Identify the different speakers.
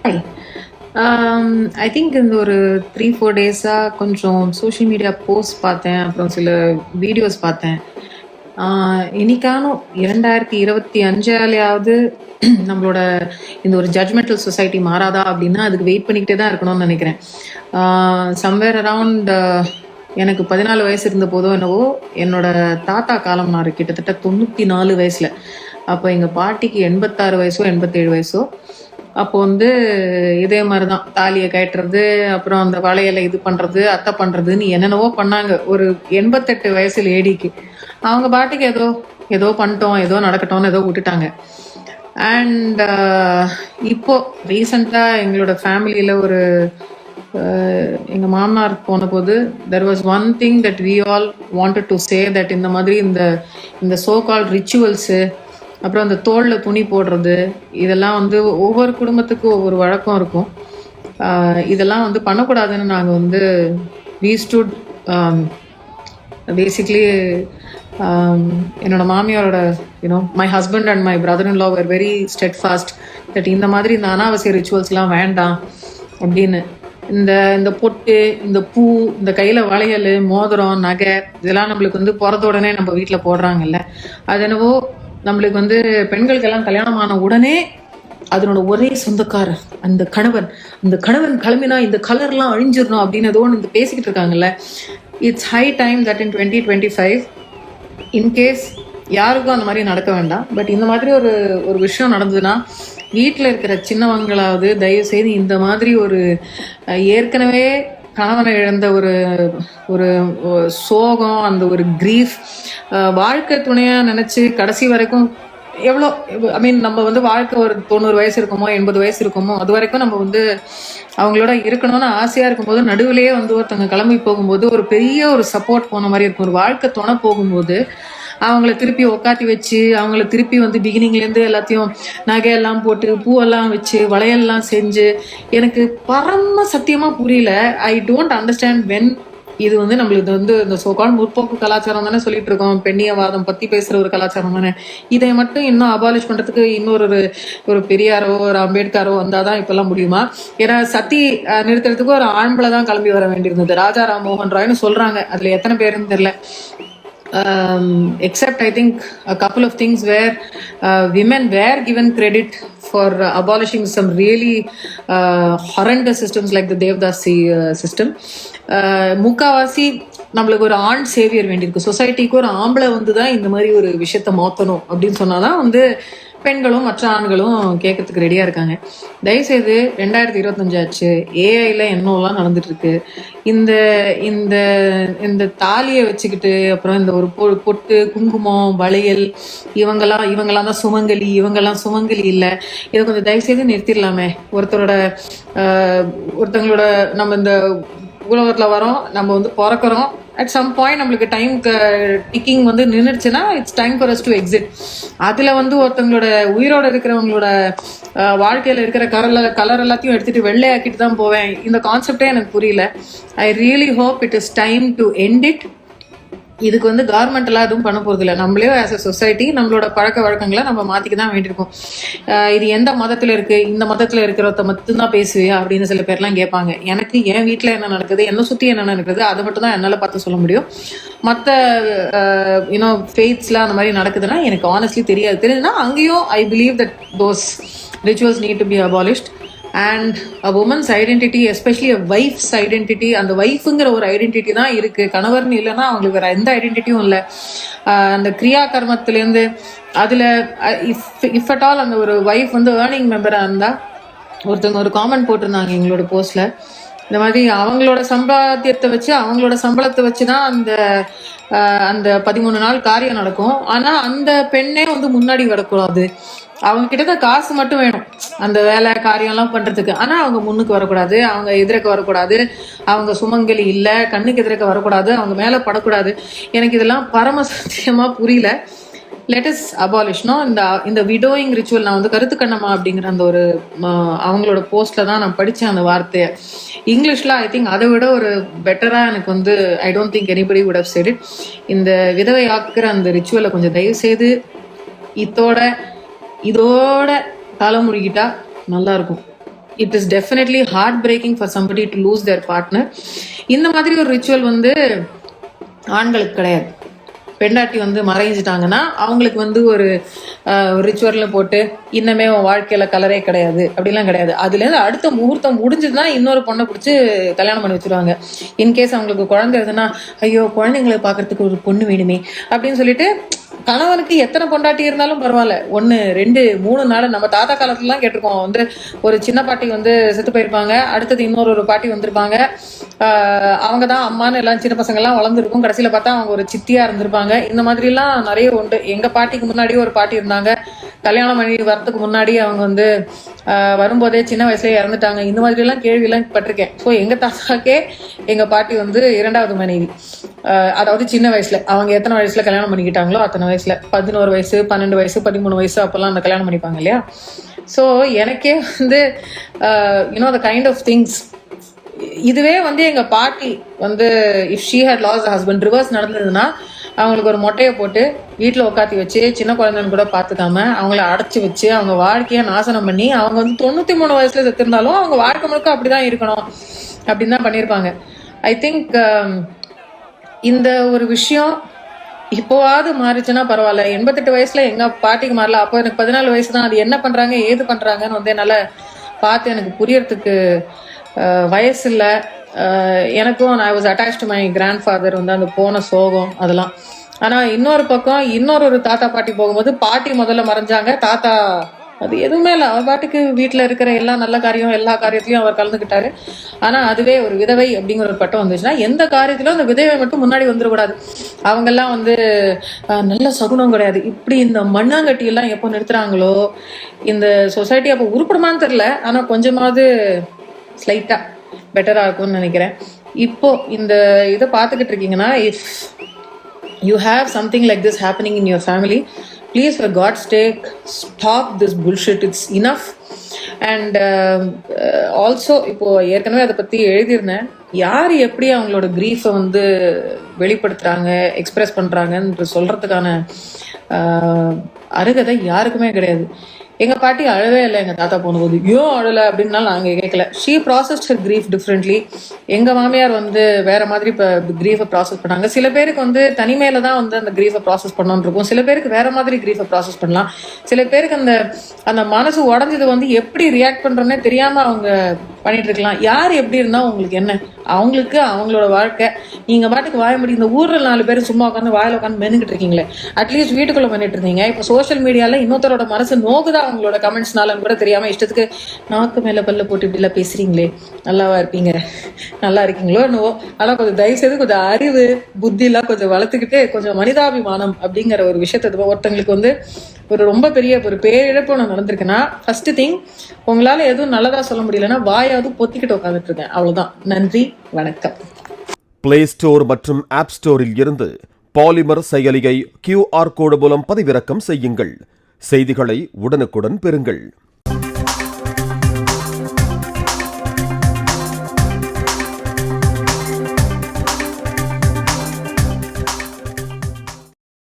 Speaker 1: I think இந்த ஒரு 3-4 டேஸாக கொஞ்சம் சோஷியல் மீடியா போஸ்ட் பார்த்தேன், அப்புறம் சில வீடியோஸ் பார்த்தேன். இன்னைக்கானும் 2025ஆலையாவது நம்மளோட இந்த ஒரு ஜட்மெண்டல் சொசைட்டி மாறாதா அப்படின்னா அதுக்கு வெயிட் பண்ணிக்கிட்டே தான் இருக்கணும்னு நினைக்கிறேன். சம்வேர் அரவுண்ட் எனக்கு 14 வயசு இருந்த போதோ என்னவோ என்னோட தாத்தா காலம்னாரு கிட்டத்தட்ட 94 வயசுல. அப்போ எங்கள் பாட்டிக்கு 86 வயசோ 87 வயசோ. அப்போ வந்து இதே மாதிரி தான் தாலியை கட்டுறது, அப்புறம் அந்த வளையலை இது பண்ணுறது, அத்தை பண்ணுறதுன்னு என்னென்னவோ பண்ணாங்க ஒரு 88 வயசு லேடிக்கு. அவங்க பாட்டுக்கு ஏதோ ஏதோ பண்ணிட்டோம், ஏதோ நடக்கட்டும்னு ஏதோ விட்டுட்டாங்க. அண்ட் இப்போ ரீசண்டாக எங்களோட ஃபேமிலியில் ஒரு எங்கள் மாமனார் போன போது there was one thing that we all wanted to say that இந்த மாதிரி இந்த சோ கால் ரிச்சுவல்ஸு, அப்புறம் அந்த தோளில் துணி போடுறது, இதெல்லாம் வந்து ஒவ்வொரு குடும்பத்துக்கும் ஒவ்வொரு வழக்கம் இருக்கும். இதெல்லாம் வந்து பண்ணக்கூடாதுன்னு நாங்கள் வந்து வி ஸ்டுட் பேசிக்லி என்னோட மாமியாரோட my husband and my brother in law were very steadfast that இந்த மாதிரி இந்த அனாவசிய ரிச்சுவல்ஸ்லாம் வேண்டாம் அப்படின்னு. இந்த பொட்டு, இந்த பூ, இந்த கையில் வளையல், மோதிரம், நகை, இதெல்லாம் நம்மளுக்கு வந்து பிறந்த உடனே நம்ம வீட்டில் போடுறாங்கல்ல, அது என்னவோ நம்மளுக்கு வந்து பெண்களுக்கெல்லாம் கல்யாணம் ஆன உடனே அதனோட ஒரே சொந்தக்காரர் அந்த கணவன் கிளம்பினா இந்த கலர்லாம் அழிஞ்சிடணும் அப்படின்னு ஏதோ ஒன்று பேசிக்கிட்டு இருக்காங்கல்ல. It's high time that in 2025 in case யாருக்கும் அந்த மாதிரி நடக்க வேண்டாம். பட் இந்த மாதிரி ஒரு விஷயம் நடந்ததுன்னா வீட்டில் இருக்கிற சின்னவங்களாவது தயவு செய்து இந்த மாதிரி ஒரு ஏற்கனவே கணவனை இழந்த ஒரு சோகம், அந்த ஒரு கிரீஃப், வாழ்க்கை துணையாக நினச்சி கடைசி வரைக்கும் எவ்வளோ நம்ம வந்து வாழ்க்கை ஒரு 90 வயசு இருக்குமோ 80 வயசு இருக்குமோ அது வரைக்கும் நம்ம வந்து அவங்களோட இருக்கணும்னு ஆசையாக இருக்கும்போது நடுவிலேயே வந்து ஒருத்தவங்க கிளம்பி போகும்போது ஒரு பெரிய ஒரு சப்போர்ட் போன மாதிரி இருக்கும். ஒரு வாழ்க்கை துணை போகும்போது அவங்கள திருப்பி உக்காத்தி வச்சு அவங்கள திருப்பி வந்து பிகினிங்லேருந்து எல்லாத்தையும் நகையெல்லாம் போட்டு பூவெல்லாம் வச்சு வளையல்லாம் செஞ்சு எனக்கு பரம சத்தியமாக புரியல. ஐ டோன்ட் அண்டர்ஸ்டாண்ட் வென் இது வந்து நம்மளுக்கு வந்து இந்த சோகால் முற்போக்கு கலாச்சாரம் தானே சொல்லிட்டு இருக்கோம், பெண்ணியவாதம் பற்றி பேசுகிற ஒரு கலாச்சாரம் தானே. இதை மட்டும் இன்னும் அபாலிஷ் பண்ணுறதுக்கு ஒரு பெரியாரோ ஒரு அம்பேத்கரோ வந்தால் தான் இப்போல்லாம் முடியுமா? ஏன்னா சத்தி நிறுத்துறதுக்கு ஒரு ஆண்களை தான் கிளம்பி வர வேண்டியிருந்தது. ராஜா ராம் மோகன் ராய்னு சொல்கிறாங்க, அதில் எத்தனை பேருன்னு தெரியல. Except I think a couple of things where women were given credit for abolishing some really horrendous systems like the Devdasi system. முக்காவாசி நம்மளுக்கு ஒரு ஆண் சேவியர் வேண்டியிருக்கு. சொசைட்டிக்கு ஒரு ஆம்பளை வந்து தான் இந்த மாதிரி ஒரு விஷயத்த மாற்றணும் அப்படின்னு சொன்னாதான் வந்து பெண்களும் மற்ற ஆண்களும் கேட்கறதுக்கு ரெடியாக இருக்காங்க. தயவுசெய்து 2025 ஆச்சு, ஏஐல என்னெல்லாம் நடந்துட்டு இருக்கு. இந்த இந்த இந்த தாலியை வச்சுக்கிட்டு அப்புறம் இந்த ஒரு பொட்டு, குங்குமம், வளையல், இவங்கெல்லாம் தான் சுமங்கலி, இவங்கெல்லாம் சுமங்கலி இல்லை. இதை கொஞ்சம் தயவுசெய்து நிறுத்திடலாமே. ஒருத்தங்களோட நம்ம இந்த உலகத்தில் வரோம், நம்ம வந்து பிறக்கிறோம், அட் சம் பாயிண்ட் நம்மளுக்கு டைம் டிக்கிங் வந்து நின்றுச்சுன்னா it's time for us to exit. அதில் வந்து ஒருத்தவங்களோட உயிரோடு இருக்கிறவங்களோட வாழ்க்கையில் இருக்கிற கலர் எல்லாத்தையும் எடுத்துகிட்டு வெள்ளையாக்கிட்டு தான் போவேன். இந்த கான்செப்டே எனக்கு புரியல. I really hope it is time to end it. இதுக்கு வந்து கவர்மெண்ட் எல்லாம் எதுவும் பண்ண போகிறது இல்லை. நம்மளே ஆஸ் அ சொசைட்டி நம்மளோட பழக்க வழக்கங்களை நம்ம மாற்றிக்க தான் வேண்டியிருக்கோம். இது எந்த மதத்தில் இருக்குது, இந்த மதத்தில் இருக்கிறத மட்டும்தான் பேசுவியா அப்படின்னு சில பேர்லாம் கேட்பாங்க. எனக்கு என் வீட்டில் என்ன நடக்குது, என்னை சுற்றி என்ன நடக்குது, அதை மட்டும் தான் என்னால் பார்த்து சொல்ல முடியும். மற்ற ஃபெய்த்ஸ்லாம் அந்த மாதிரி நடக்குதுன்னா எனக்கு ஆனஸ்ட்லி தெரியுதுன்னா அங்கேயும் I believe that those rituals need to be abolished. And a woman's identity, especially a wife's identity, அந்த வைஃபுங்கிற ஒரு ஐடென்டிட்டி தான் இருக்குது. கணவர்னு இல்லைன்னா அவங்களுக்கு வேறு எந்த ஐடென்டிட்டியும் இல்லை. அந்த கிரியா கர்மத்துலேருந்து அதில் இஃப் அட் ஆல் அந்த ஒரு வைஃப் வந்து ஏர்னிங் மெம்பராக இருந்தால், ஒருத்தவங்க ஒரு காமெண்ட் போட்டிருந்தாங்க எங்களோட போஸ்ட்டில், இந்த மாதிரி அவங்களோட சம்பாத்தியத்தை வச்சு அவங்களோட சம்பளத்தை வச்சு தான் அந்த 13 நாள் காரியம் நடக்கும். ஆனால் அந்த பெண்ணே வந்து முன்னாடி வரக்கூடாது, அவங்க கிட்டதான் காசு மட்டும் வேணும் அந்த வேலை காரியம்லாம் பண்றதுக்கு. ஆனா அவங்க முன்னுக்கு வரக்கூடாது, அவங்க எதிர்க்க வரக்கூடாது, அவங்க சுமங்கலி இல்லை, கண்ணுக்கு எதிர்க்க வரக்கூடாது, அவங்க மேல படக்கூடாது. எனக்கு இதெல்லாம் பரம சத்தியமா புரியல. லெட் இஸ் அபாலிஷ்னோ இந்த விடோயிங் ரிச்சுவல். நான் வந்து கருத்து கண்ணம்மா அப்படிங்கிற அந்த ஒரு அவங்களோட போஸ்ட்ல தான் நான் படித்தேன் அந்த வார்த்தையை. இங்கிலீஷ்ல ஐ திங்க் அதை விட ஒரு பெட்டரா எனக்கு வந்து I don't think anybody would have said it. இந்த விதவை ஆக்குற அந்த ரிச்சுவலை கொஞ்சம் தயவு செய்து இதோட தலைமுடிக்கிட்டா நல்லா இருக்கும். It is definitely heart breaking for somebody to lose their partner. இந்த மாதிரி ஒரு ரிச்சுவல் வந்து ஆண்களுக்கு கிடையாது. பெண்டாட்டி வந்து மறைஞ்சிட்டாங்கன்னா அவங்களுக்கு வந்து ஒரு ரிச்சுவல்ல போட்டு இன்னமே வாழ்க்கையில கலரே கிடையாது அப்படிலாம் கிடையாது. அதுலேருந்து அடுத்த முகூர்த்தம் முடிஞ்சதுதான் இன்னொரு பொண்ணை பிடிச்சி கல்யாணம் பண்ணி வச்சிருவாங்க. இன்கேஸ் அவங்களுக்கு குழந்தை இருக்குதுன்னா, ஐயோ குழந்தைங்களை பார்க்கறதுக்கு ஒரு பொண்ணு வேணுமே அப்படின்னு சொல்லிட்டு கணவனுக்கு எத்தனை பொண்டாட்டி இருந்தாலும் பரவாயில்ல, 1 2 3 நாள் நம்ம தாத்தா காலத்துலலாம் கேட்டிருக்கோம். வந்து ஒரு சின்ன பாட்டி வந்து செத்து போயிருப்பாங்க, அடுத்தது இன்னொரு பாட்டி வந்திருப்பாங்க, அவங்க தான் அம்மான்னு எல்லாம் சின்ன பசங்கள்லாம் வளர்ந்துருக்கும், கடைசியில் பார்த்தா அவங்க ஒரு சித்தியா இருந்திருப்பாங்க. இந்த மாதிரிலாம் நிறைய உண்டு. எங்கள் பாட்டிக்கு முன்னாடியே ஒரு பாட்டி இருந்தாங்க, கல்யாணம் பண்ணி வரத்துக்கு முன்னாடி அவங்க வந்து வரும்போதே சின்ன வயசுலேயே இறந்துட்டாங்க. இந்த மாதிரிலாம் கேள்வியெல்லாம் பட்டிருக்கேன். ஸோ எங்கள் தாத்தாக்கே எங்கள் பாட்டி வந்து 2வது மனைவி, அதாவது சின்ன வயசுல அவங்க எத்தனை வயசுல கல்யாணம் பண்ணிக்கிட்டாங்களோ அத்தனை வயசுல 11 வயசு 12 வயசு 13 வயசு அப்பெல்லாம் அந்த கல்யாணம் பண்ணிப்பாங்க இல்லையா. ஸோ எனக்கே வந்து you know the kind of things, இதுவே வந்து எங்க பாட்டி வந்து if she had lost husband reverse நடந்ததுன்னா அவங்களுக்கு ஒரு மொட்டையை போட்டு வீட்டில் உட்காத்தி வச்சு சின்ன குழந்தைன்னு கூட பார்த்துக்காம அவங்கள அடைச்சி வச்சு அவங்க வாழ்க்கையை நாசனம் பண்ணி அவங்க வந்து 93 வயசுல செத்துருந்தாலும் அவங்க வாழ்க்கை முழுக்க அப்படிதான் இருக்கணும் அப்படின்னு தான் பண்ணியிருப்பாங்க. ஐ திங்க் இந்த ஒரு விஷயம் இப்போவாவது மாறிச்சுன்னா பரவாயில்ல. 88 வயசுல எங்க பாட்டிக்கு மாறல, அப்போ எனக்கு 14 வயசு தான். அது என்ன பண்றாங்க ஏது பண்றாங்கன்னு வந்து என்னால பார்த்து எனக்கு புரியறதுக்கு வயசு இல்லை. எனக்கும் I was attach to my grand father வந்து அந்த போன சோகம் அதெல்லாம். ஆனா இன்னொரு பக்கம் இன்னொரு தாத்தா பாட்டி போகும்போது பாட்டி முதல்ல மறைஞ்சாங்க, தாத்தா அது எதுவுமே இல்லை, அவர் பாட்டுக்கு வீட்டில் இருக்கிற எல்லா நல்ல காரியம் எல்லா காரியத்திலையும் அவர் கலந்துக்கிட்டாரு. ஆனால் அதுவே ஒரு விதவை அப்படிங்கிற ஒரு பட்டம் வந்துச்சுன்னா எந்த காரியத்திலும் அந்த விதவை மட்டும் முன்னாடி வந்துடக்கூடாது. அவங்கெல்லாம் வந்து நல்ல சகுனம் கிடையாது. இப்படி இந்த மண்ணாங்கட்டியெல்லாம் எப்போ நிறுத்துறாங்களோ இந்த சொசைட்டி அப்போ உருப்படுமான்னு தெரில, ஆனால் கொஞ்சமாவது ஸ்லைட்டாக பெட்டராக இருக்கும்னு நினைக்கிறேன். இப்போ இந்த இதை பார்த்துக்கிட்டு இருக்கீங்கன்னா, if you have something like this happening in your family, please for God's sake stop this bullshit, it's enough. And also இப்போ ஏற்கனவே அதை பற்றி எழுதியிருந்தேன், யார் எப்படி அவங்களோட கிரீஃபை வந்து வெளிப்படுத்துகிறாங்க எக்ஸ்பிரஸ் பண்ணுறாங்கன்ற சொல்கிறதுக்கான அருகதை யாருக்குமே கிடையாது. எங்கள் பாட்டி அழவே இல்லை எங்கள் தாத்தா போனபோது, ஏன் அழலை அப்படின்னாலும் நாங்கள் கேட்கல. She processed her grief differently. எங்கள் மாமியார் வந்து வேற மாதிரி இப்போ கிரீஃபை ப்ராசஸ் பண்ணாங்க. சில பேருக்கு வந்து தனிமையில தான் வந்து அந்த கிரீஃபை ப்ராசஸ் பண்ணணும்னு இருக்கும், சில பேருக்கு வேற மாதிரி கிரீஃபை ப்ராசஸ் பண்ணலாம், சில பேருக்கு அந்த அந்த மனசு உடஞ்சது வந்து எப்படி ரியாக்ட் பண்ணுறோன்னே தெரியாமல் அவங்க பண்ணிட்டு இருக்கலாம். யார் எப்படி இருந்தால் உங்களுக்கு என்ன, அவங்களுக்கு அவங்களோட வாழ்க்கை. நீங்கள் பாட்டுக்கு வாய முடி, இந்த ஊரில் 4 பேர் சும்மா உட்காந்து வாயில் உட்காந்து மென்னுக்கிட்டு இருக்கீங்களே, அட்லீஸ்ட் வீட்டுக்குள்ளே பண்ணிட்டு இருந்தீங்க. இப்போ சோஷியல் மீடியாவில் இன்னொருத்தரோட மனசு நோக்குதான் அவங்களோட கமெண்ட்ஸ்னாலும் கூட தெரியாமல் இஷ்டத்துக்கு நாக்கு மேலே பல்ல போட்டு இப்படிலாம் பேசுறீங்களே, நல்லாவா இருப்பீங்க, நல்லா இருக்கீங்களோ என்னவோ. ஆனால் கொஞ்சம் தயவுசெய்து கொஞ்சம் அறிவு புத்திலாம் கொஞ்சம் வளர்த்துக்கிட்டு கொஞ்சம் மனிதாபிமானம் அப்படிங்கிற ஒரு விஷயத்த ஒருத்தங்களுக்கு வந்து ஒரு ரொம்ப பெரிய ஒரு பேரிழப்பு ஒன்று நடந்திருக்குன்னா, ஃபர்ஸ்ட் திங் உங்களால் எதுவும் நல்லதாக சொல்ல முடியலன்னா வாயாவது பொத்திக்கிட்டு உட்காந்துட்டு இருக்கேன், அவ்வளோதான். நன்றி, வணக்கம்.
Speaker 2: பிளே ஸ்டோர் மற்றும் ஆப் ஸ்டோரில் இருந்து பாலிமர் செயலியை QR கோடு மூலம் பதிவிறக்கம் செய்யுங்கள். செய்திகளை உடனுக்குடன் பெறுங்கள்.